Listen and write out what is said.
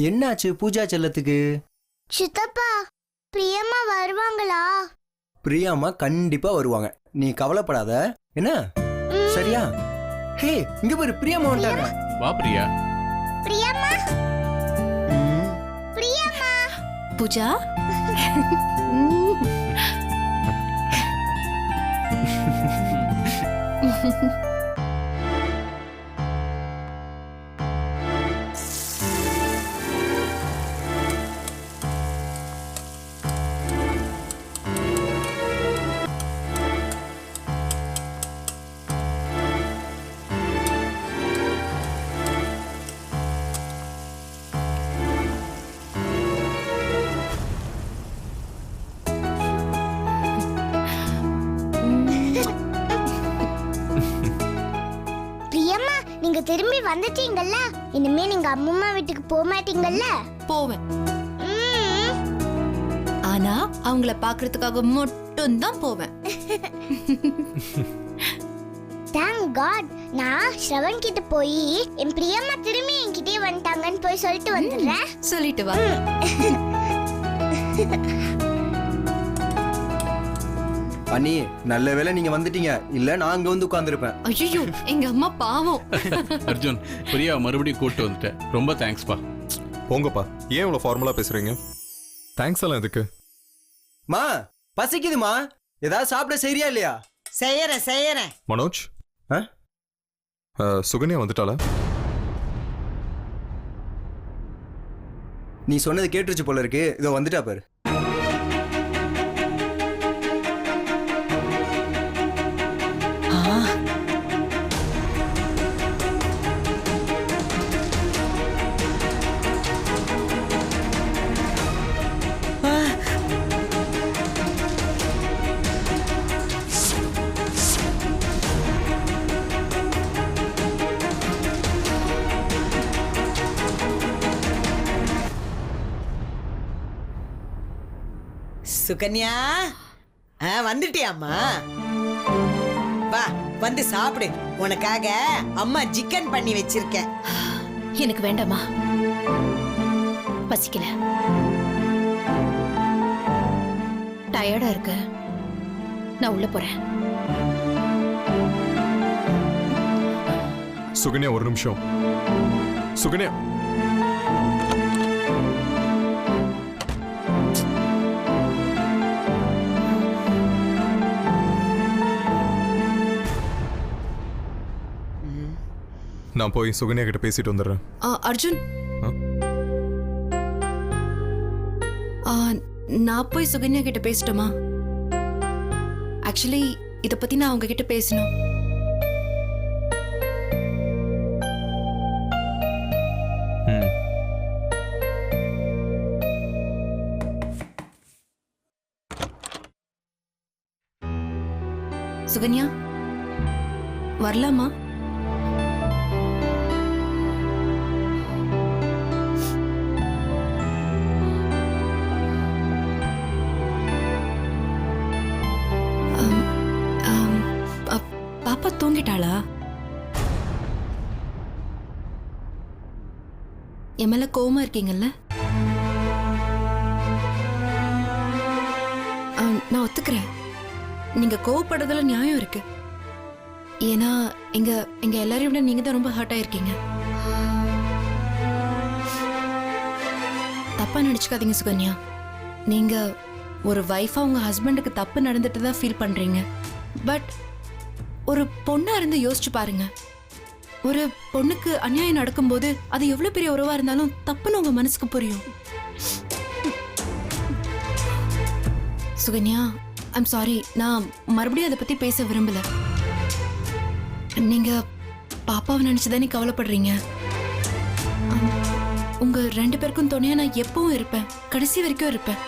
என்னாச்சு பூஜா செல்லத்துக்கு? சித்தப்பா பிரியம்மா வருவாங்களா? பிரியாமா கண்டிப்பா வருவாங்க, நீ கவலைப்படாத என்ன, சரியா? ஹே, இங்க பாரு, பிரியாமா வந்துட்டாங்க. வா பிரியா. பிரியம்மா பிரியம்மா. பூஜா பிரியம்மா நீங்க திரும்பி வந்துட்டீங்கல்ல, இனிமே நீங்க அம்மா வீட்டுக்கு போக மாட்டீங்கல்ல? போவேன், ஆனா அவங்கள பாக்குறதுக்காக மட்டும் தான் போவேன். Thank God. நான் ஸ்ரவன் கிட்ட போய் என் பிரியம்மா திரும்பி என்கிட்டே வந்துட்டாங்கன்னு போய் சொல்லிட்டு வந்துடுறேன். சொல்லிட்டு வா. அண்ணி, நல்ல வேளை நீங்க வந்துட்டீங்க, இல்ல நான் அங்க வந்து உட்கார்ந்திருப்பேன். ஐயோ, எங்க அம்மா பாவம். அர்ஜுன், பிரியா மறுபடியும் கூட்டு வந்துட்டேன், ரொம்ப தேங்க்ஸ்பா. போங்கப்பா, ஏன் இவ்வளவு ஃபார்மலா பேசுறீங்க? தேங்க்ஸ் எல்லாம் எதுக்கு? மா, பசிக்குதுமா, ஏதாவது சாப்பிட சரியா இல்லையா? செய்யறேன். மனோஜ், ஆ? சுகன்யா வந்துட்டாளா? நீ சொன்னது கேட்டுருச்சு போல இருக்கு, இதோ வந்துட்டா பாரு. சுகன்யா, வந்துட்டியாம்மா? வா வந்து சாப்பிடு, உனக்காக அம்மா சிக்கன் பண்ணி வச்சிருக்கேன். எனக்கு வேண்டாமா, பசிக்கல, டயர்டா இருக்கு, நான் உள்ள போறேன். சுகன்யா ஒரு நிமிஷம். சுகன்யா, நான் போய் சுகன்யா கிட்ட பேசிட்டு வந்துடுறேன். அர்ஜுன், நான் போய் சுகன்யா கிட்ட பேசிட்டோமா? ஆக்சுவலி இத பத்தி நான் அவங்க கிட்ட பேசணும். சுகன்யா, வரலாமா? பாப்பா தூங்கிட்டாளா? என் மேல கோவமா இருக்கீங்கல்ல? நான் ஒத்துக்கிறேன், நீங்க கோவப்படுறதுல நியாயம் இருக்கு. ஏன்னா எங்க எல்லாரையும் விட நீங்க தான் ரொம்ப ஹர்ட் ஆயிருக்கீங்க. தப்பா நினைச்சுக்காதீங்க சுகன்யா. நீங்க ஒரு வைஃபா உங்க ஹஸ்பண்டுக்கு தப்பு நடந்துட்டு தான் ஃபீல் பண்றீங்க. பட் ஒரு பொண்ணா இருந்து யோசிச்சு பாருங்க, ஒரு பொண்ணுக்கு அநியாயம் நடக்கும்போது அது எவ்வளவு பெரிய உறவா இருந்தாலும் தப்புன்னு உங்க மனசுக்கு புரியும். சுகன்யா, ஐம் சாரி, நான் மறுபடியும் அதை பத்தி பேச விரும்பல. நீங்க பாப்பாவை நினைச்சுதானே கவலைப்படுறீங்க. உங்க ரெண்டு பேருக்கும் துணையா நான் எப்பவும் இருப்பேன், கடைசி வரைக்கும் இருப்பேன்.